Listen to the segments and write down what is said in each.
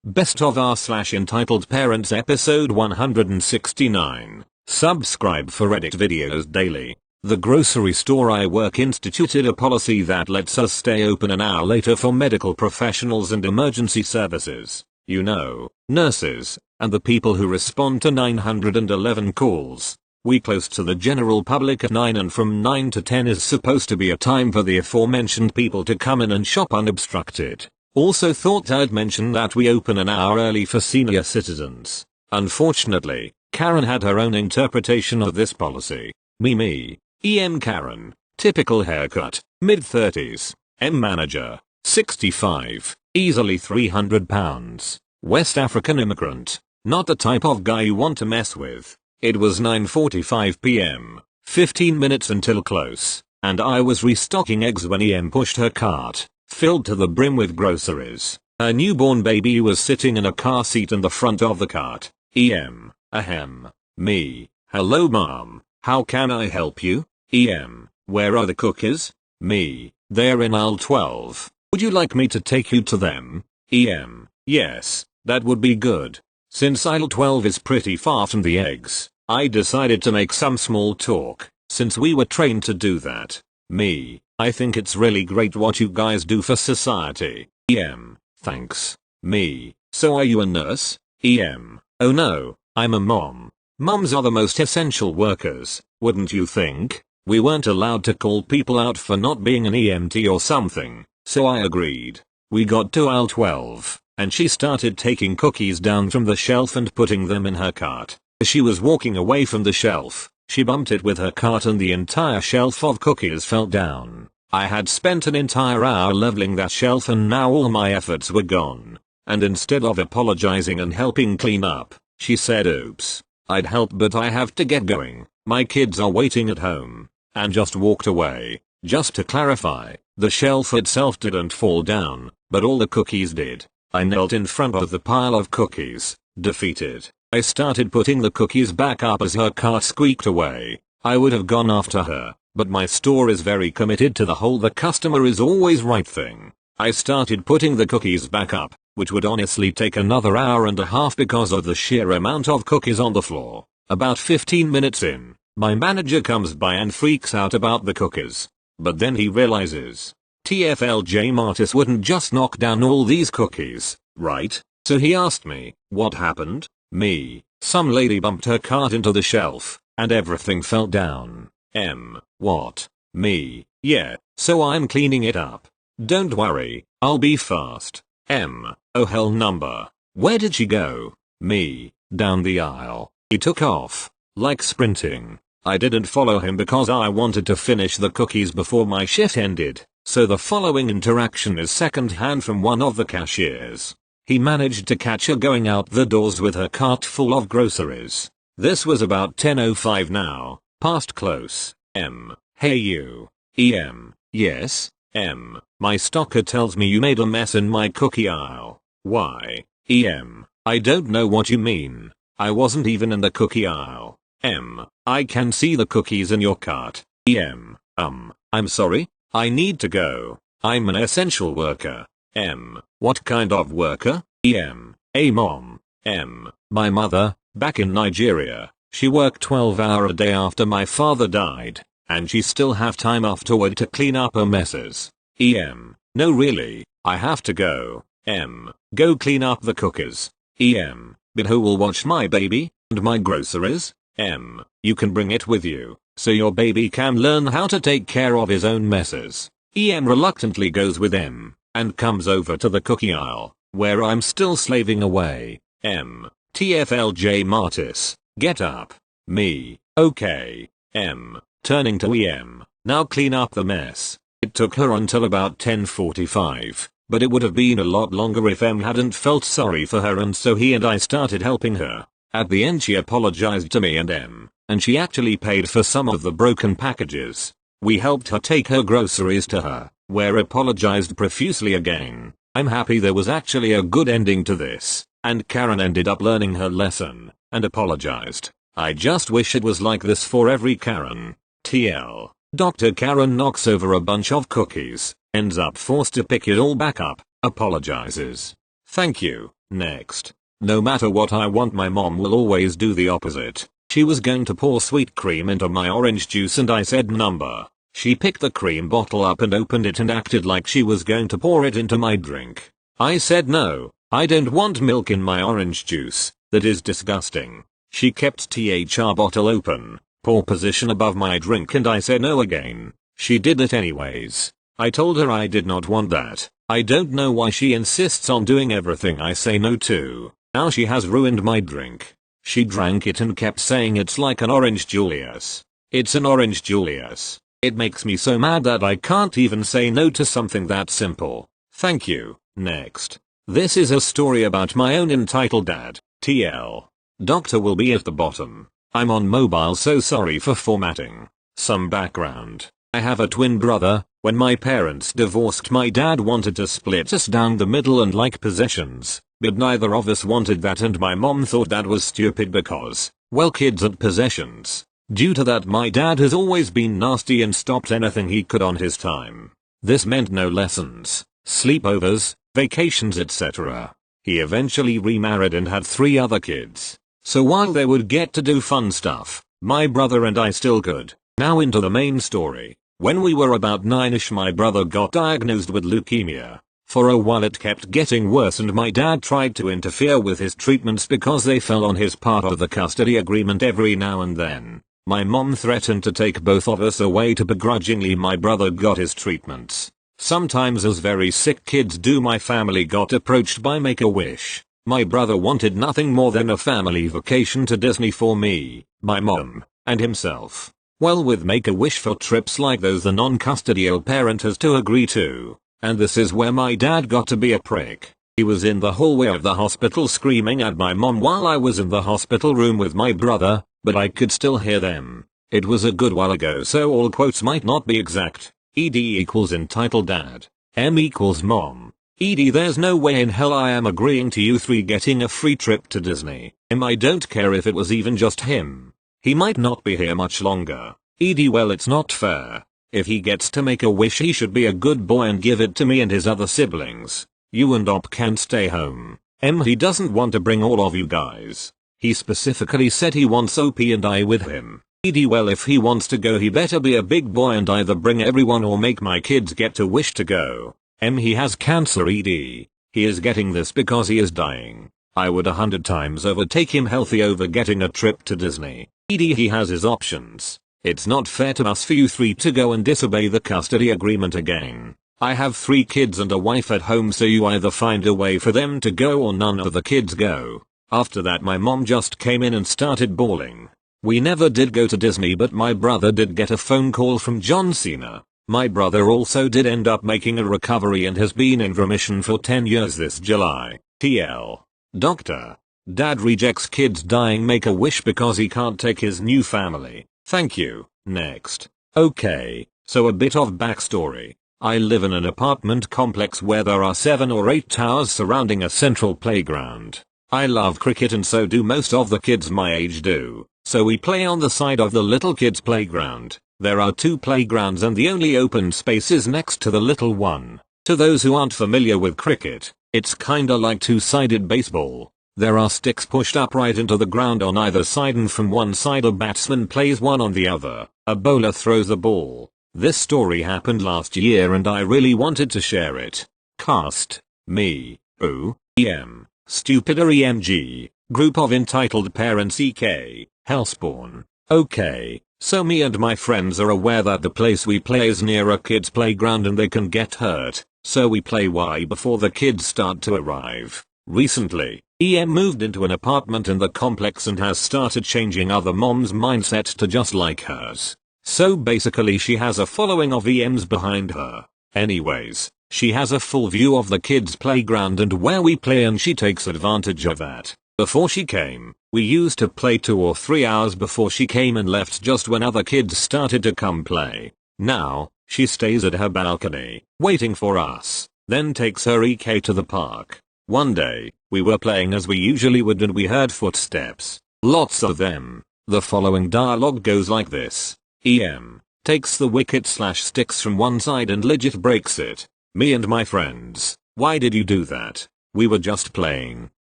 Best of r/entitled parents episode 169. Subscribe for edit videos daily. The grocery store I work instituted a policy that lets us stay open an hour later for medical professionals and emergency services. You know, nurses, and the people who respond to 911 calls. We close to the general public at 9, and from 9 to 10 is supposed to be a time for the aforementioned people to come in and shop unobstructed. Also thought I'd mention that we open an hour early for senior citizens. Unfortunately, Karen had her own interpretation of this policy. Me. EM Karen. Typical haircut, mid-30s. M manager, 65. Easily 300 pounds. West African immigrant. Not the type of guy you want to mess with. It was 9:45 p.m. 15 minutes until close, and I was restocking eggs when EM pushed her cart, filled to the brim with groceries. Her newborn baby was sitting in a car seat in the front of the cart. EM, ahem. Me, hello mom, how can I help you? EM, where are the cookies? Me, they're in aisle 12. Would you like me to take you to them? EM, yes, that would be good. Since aisle 12 is pretty far from the eggs, I decided to make some small talk, since we were trained to do that. Me, I think it's really great what you guys do for society. EM, thanks. Me, so are you a nurse? EM, oh no, I'm a mom. Moms are the most essential workers, wouldn't you think? We weren't allowed to call people out for not being an EMT or something, so I agreed. We got to aisle 12, and she started taking cookies down from the shelf and putting them in her cart. As she was walking away from the shelf, she bumped it with her cart and the entire shelf of cookies fell down. I had spent an entire hour leveling that shelf and now all my efforts were gone. And instead of apologizing and helping clean up, she said, oops, I'd help but I have to get going. My kids are waiting at home. And just walked away. Just to clarify, the shelf itself didn't fall down, but all the cookies did. I knelt in front of the pile of cookies, defeated. I started putting the cookies back up as her cart squeaked away. I would have gone after her, but my store is very committed to the whole the customer is always right thing. I started putting the cookies back up, which would honestly take another hour and a half because of the sheer amount of cookies on the floor. About 15 minutes in, my manager comes by and freaks out about the cookies. But then he realizes, TFLJ Martis wouldn't just knock down all these cookies, right? So he asked me, what happened? Me, some lady bumped her cart into the shelf, and everything fell down. M, what? Me, yeah, so I'm cleaning it up. Don't worry, I'll be fast. M, oh hell number. Where did she go? Me, down the aisle. He took off, like sprinting. I didn't follow him because I wanted to finish the cookies before my shift ended, so the following interaction is second-hand from one of the cashiers. He managed to catch her going out the doors with her cart full of groceries. This was about 10:05 now, past close. M, hey you. EM, yes. M, my stocker tells me you made a mess in my cookie aisle. Why? EM, I don't know what you mean. I wasn't even in the cookie aisle. M, I can see the cookies in your cart. EM, I'm sorry, I need to go. I'm an essential worker. M, what kind of worker? EM, a mom. M, my mother, back in Nigeria, she worked 12-hour a day after my father died, and she still have time afterward to clean up her messes. EM, no really, I have to go. M, go clean up the cookies. EM, but who will watch my baby, and my groceries? M, you can bring it with you, so your baby can learn how to take care of his own messes. EM reluctantly goes with M, and comes over to the cookie aisle, where I'm still slaving away. M, TFLJ Martis, get up. Me, okay. M, turning to EM, now clean up the mess. It took her until about 10:45, but it would have been a lot longer if M hadn't felt sorry for her, and so he and I started helping her. At the end she apologized to me and M, and she actually paid for some of the broken packages. We helped her take her groceries to her, where apologized profusely again. I'm happy there was actually a good ending to this, and Karen ended up learning her lesson, and apologized. I just wish it was like this for every Karen. TL. Dr. Karen knocks over a bunch of cookies, ends up forced to pick it all back up, apologizes. Thank you, Next. No matter what I want, my mom will always do the opposite. She was going to pour sweet cream into my orange juice and I said number. She picked the cream bottle up and opened it and acted like she was going to pour it into my drink. I said no, I don't want milk in my orange juice, that is disgusting. She kept THR bottle open, pour position above my drink, and I said no again. She did it anyways. I told her I did not want that. I don't know why she insists on doing everything I say no to. Now she has ruined my drink. She drank it and kept saying it's like an orange Julius. It's an orange Julius. It makes me so mad that I can't even say no to something that simple. Thank you. Next. This is a story about my own entitled dad. TL. Doctor will be at the bottom. I'm on mobile, so sorry for formatting. Some background. I have a twin brother. When my parents divorced, my dad wanted to split us down the middle and like possessions, but neither of us wanted that, and my mom thought that was stupid because, well, kids and possessions. Due to that, my dad has always been nasty and stopped anything he could on his time. This meant no lessons, sleepovers, vacations, etc. He eventually remarried and had 3 other kids. So while they would get to do fun stuff, my brother and I still could. Now into the main story. When we were about 9ish, my brother got diagnosed with leukemia. For a while it kept getting worse and my dad tried to interfere with his treatments because they fell on his part of the custody agreement every now and then. My mom threatened to take both of us away to begrudgingly my brother got his treatments. Sometimes, as very sick kids do, my family got approached by Make-A-Wish. My brother wanted nothing more than a family vacation to Disney for me, my mom, and himself. Well, with Make-A-Wish for trips like those, the non-custodial parent has to agree to. And this is where my dad got to be a prick. He was in the hallway of the hospital screaming at my mom while I was in the hospital room with my brother, but I could still hear them. It was a good while ago, so all quotes might not be exact. ED equals entitled dad. M equals mom. ED, there's no way in hell I am agreeing to you 3 getting a free trip to Disney. I don't care if it was even just him. He might not be here much longer. ED, well, it's not fair. If he gets to make a wish, he should be a good boy and give it to me and his other siblings. You and Op can stay home. He doesn't want to bring all of you guys. He specifically said he wants OP and I with him. ED, well, if he wants to go, he better be a big boy and either bring everyone or make my kids get to wish to go. He has cancer. ED. He is getting this because he is dying. I would 100 times over take him healthy over getting a trip to Disney. ED, he has his options. It's not fair to us for you 3 to go and disobey the custody agreement again. I have 3 kids and a wife at home, so you either find a way for them to go or none of the kids go. After that, my mom just came in and started bawling. We never did go to Disney, but my brother did get a phone call from John Cena. My brother also did end up making a recovery and has been in remission for 10 years this July. TL. Doctor. Dad rejects kids dying Make-A-Wish because he can't take his new family. Thank you. Next. Okay, so a bit of backstory. I live in an apartment complex where there are 7 or 8 towers surrounding a central playground. I love cricket and so do most of the kids my age do. So we play on the side of the little kids playground. There are 2 playgrounds and the only open space is next to the little one. To those who aren't familiar with cricket, it's kinda like 2-sided baseball. There are sticks pushed upright into the ground on either side, and from one side a batsman plays one on the other. A bowler throws the ball. This story happened last year and I really wanted to share it. Cast. Me. Ooh. EM. Stupider EMG. Group of entitled parents EK. Hellspawn. Okay, so me and my friends are aware that the place we play is near a kid's playground and they can get hurt, so we play way before the kids start to arrive. Recently, EM moved into an apartment in the complex and has started changing other moms' mindset to just like hers. So basically she has a following of EMs behind her. Anyways, she has a full view of the kids' playground and where we play, and she takes advantage of that. Before she came, we used to play 2 or 3 hours before she came and left just when other kids started to come play. Now, she stays at her balcony, waiting for us, then takes her EK to the park. One day, we were playing as we usually would and we heard footsteps. Lots of them. The following dialogue goes like this. EM takes the wicket/sticks from one side and legit breaks it. Me and my friends. Why did you do that? We were just playing.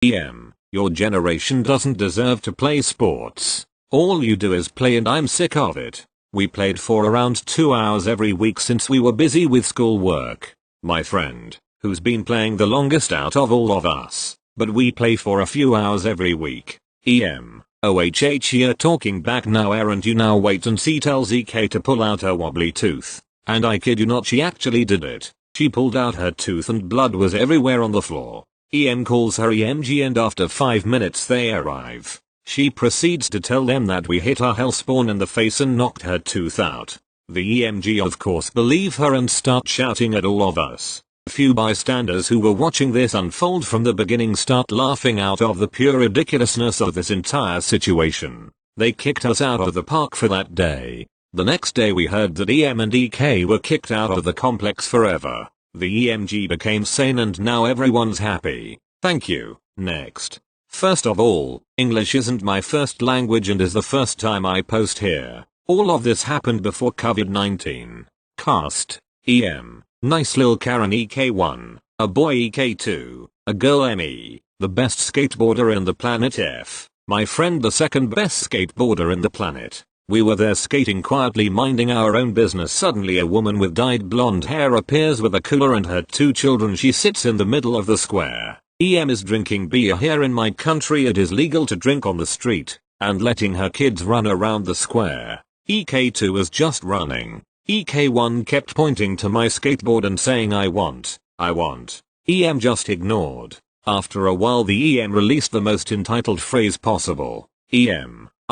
Your generation doesn't deserve to play sports. All you do is play and I'm sick of it. We played for around 2 hours every week since we were busy with schoolwork. My friend, who's been playing the longest out of all of us, but we play for a few hours every week. OHH you're talking back now aren't you? Now wait and see, tells EK to pull out her wobbly tooth. And I kid you not, she actually did it. She pulled out her tooth and blood was everywhere on the floor. Calls her EMG and after 5 minutes they arrive. She proceeds to tell them that we hit our Hellspawn in the face and knocked her tooth out. The EMG of course believe her and start shouting at all of us. Few bystanders who were watching this unfold from the beginning start laughing out of the pure ridiculousness of this entire situation. They kicked us out of the park for that day. The next day we heard that EM and EK were kicked out of the complex forever. The EMG became sane and now everyone's happy. Thank you. Next. First of all, English isn't my first language and is the first time I post here. All of this happened before COVID-19. Cast. EM. Nice lil Karen EK1. A boy EK2. A girl Emmie. The best skateboarder in the planet F. My friend the second best skateboarder in the planet. We were there skating quietly minding our own business. Suddenly a woman with dyed blonde hair appears with a cooler and her 2 children. She sits in the middle of the square. EM is drinking beer. Here in my country it is legal to drink on the street, and letting her kids run around the square. EK2 was just running. EK1 kept pointing to my skateboard and saying I want. EM just ignored. After a while the EM released the most entitled phrase possible.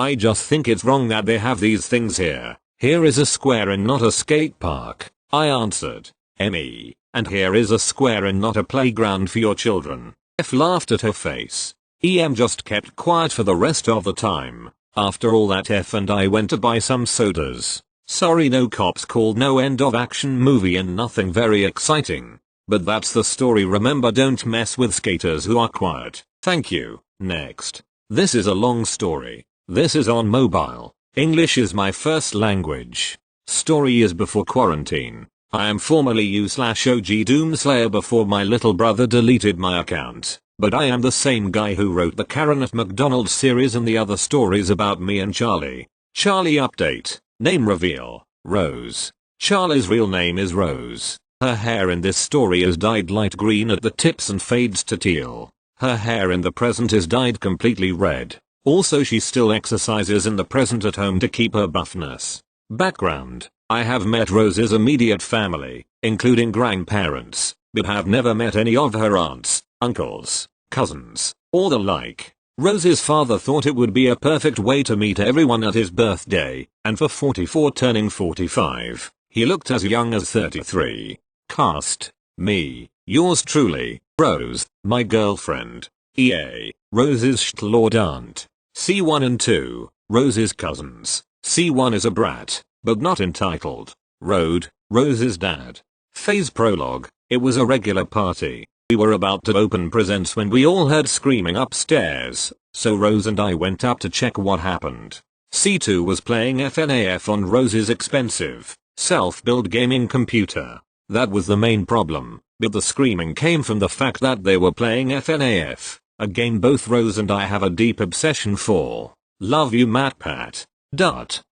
I just think it's wrong that they have these things here. Here is a square and not a skate park. I answered. Emmie, and here is a square and not a playground for your children. F laughed at her face. EM just kept quiet for the rest of the time. After all that F and I went to buy some sodas. Sorry, no cops called, no end of action movie and nothing very exciting. But that's the story. Remember, don't mess with skaters who are quiet. Thank you. Next. This is a long story. This is on mobile. English is my first language. Story is before quarantine. I am formerly u/OG Doomslayer before my little brother deleted my account. But I am the same guy who wrote the Karen at McDonald's series and the other stories about me and Charlie. Charlie update. Name reveal. Rose. Charlie's real name is Rose. Her hair in this story is dyed light green at the tips and fades to teal. Her hair in the present is dyed completely red. Also she still exercises in the present at home to keep her buffness. Background. I have met Rose's immediate family, including grandparents, but have never met any of her aunts, uncles, cousins, or the like. Rose's father thought it would be a perfect way to meet everyone at his birthday, and for 44 turning 45, he looked as young as 33. Cast. Me. Yours truly, Rose, my girlfriend. EA. Rose's shtlord aunt. C1 and 2. Rose's cousins. C1 is a brat, but not entitled. Road. Rose's dad. Phase prologue. It was a regular party. We were about to open presents when we all heard screaming upstairs, so Rose and I went up to check what happened. C2 was playing FNAF on Rose's expensive, self-built gaming computer. That was the main problem, but the screaming came from the fact that they were playing FNAF, a game both Rose and I have a deep obsession for. Love you, MatPat.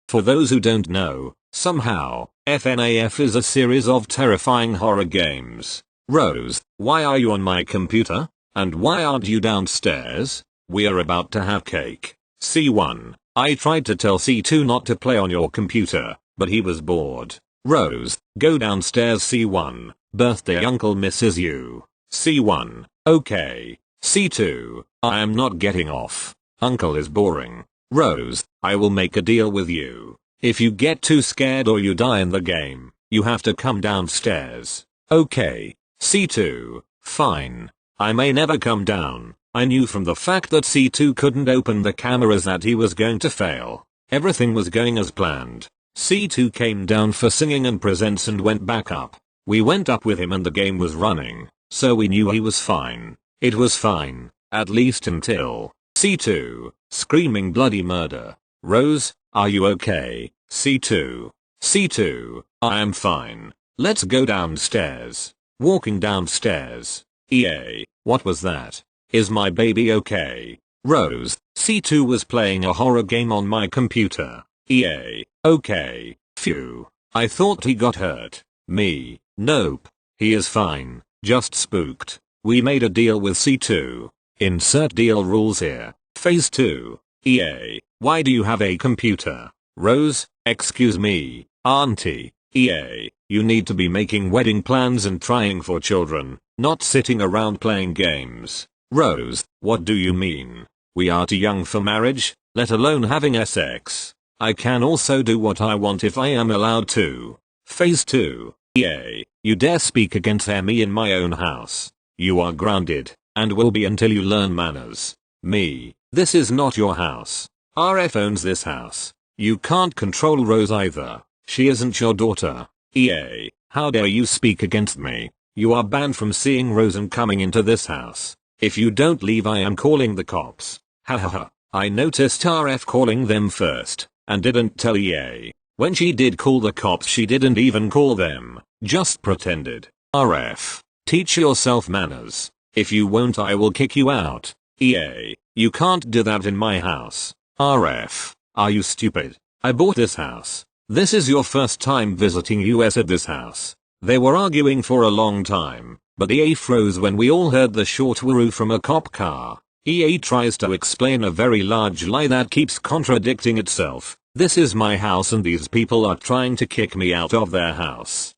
For those who don't know, somehow, FNAF is a series of terrifying horror games. Rose, why are you on my computer? And why aren't you downstairs? We are about to have cake. C1, I tried to tell C2 not to play on your computer, but he was bored. Rose, go downstairs. C1, birthday uncle misses you. C1, okay. C2, I am not getting off. Uncle is boring. Rose, I will make a deal with you. If you get too scared or you die in the game, you have to come downstairs. Okay. C2, fine. I may never come down. I knew from the fact that C2 couldn't open the cameras that he was going to fail. Everything was going as planned. C2 came down for singing and presents and went back up. We went up with him and the game was running, so we knew he was fine. It was fine, at least until C2, screaming bloody murder. Rose, are you okay? C2. C2, I am fine. Let's go downstairs. Walking downstairs. EA, what was that? Is my baby okay? Rose, C2 was playing a horror game on my computer. EA, okay. Phew. I thought he got hurt. Me, nope. He is fine, just spooked. We made a deal with C2. Insert deal rules here. Phase 2. EA, why do you have a computer? Rose, excuse me, auntie. EA, you need to be making wedding plans and trying for children, not sitting around playing games. Rose, what do you mean? We are too young for marriage, let alone having sex. I can also do what I want if I am allowed to. Phase 2. EA, you dare speak against Emmie in my own house. You are grounded, and will be until you learn manners. Me, this is not your house. RF owns this house. You can't control Rose either. She isn't your daughter. EA, how dare you speak against me? You are banned from seeing Rose and coming into this house. If you don't leave I am calling the cops. Hahaha. I noticed RF calling them first, and didn't tell EA. When she did call the cops she didn't even call them, just pretended. RF, teach yourself manners. If you won't I will kick you out. EA, you can't do that in my house. RF, are you stupid? I bought this house. This is your first time visiting us at this house. They were arguing for a long time, but EA froze when we all heard the short whooroo from a cop car. EA tries to explain a very large lie that keeps contradicting itself. This is my house and these people are trying to kick me out of their house.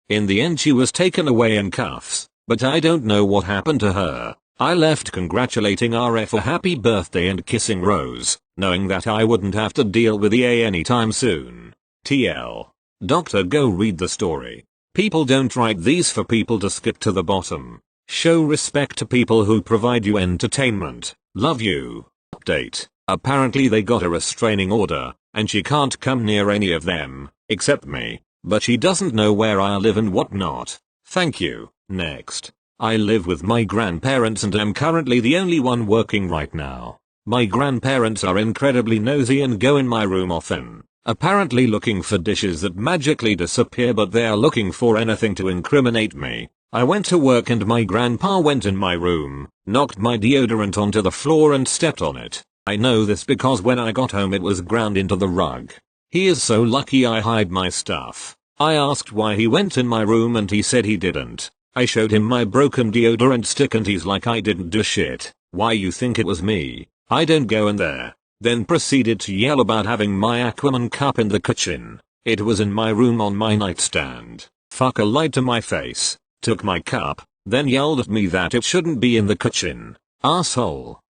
In the end she was taken away in cuffs, but I don't know what happened to her. I left congratulating RF a happy birthday and kissing Rose, knowing that I wouldn't have to deal with EA anytime soon. TL. Doctor, go read the story. People don't write these for people to skip to the bottom. Show respect to people who provide you entertainment. Love you. Update. Apparently they got a restraining order, and she can't come near any of them, except me, but she doesn't know where I live and whatnot. Thank you. Next. I live with my grandparents and am currently the only one working right now. My grandparents are incredibly nosy and go in my room often, apparently looking for dishes that magically disappear, but they are looking for anything to incriminate me. I went to work and my grandpa went in my room, knocked my deodorant onto the floor and stepped on it. I know this because when I got home it was ground into the rug. He is so lucky I hide my stuff. I asked why he went in my room and he said he didn't. I showed him my broken deodorant stick and he's like, I didn't do shit. Why you think it was me? I don't go in there. Then proceeded to yell about having my Aquaman cup in the kitchen. It was in my room on my nightstand. Fucker lied to my face, took my cup, then yelled at me that it shouldn't be in the kitchen. Asshole.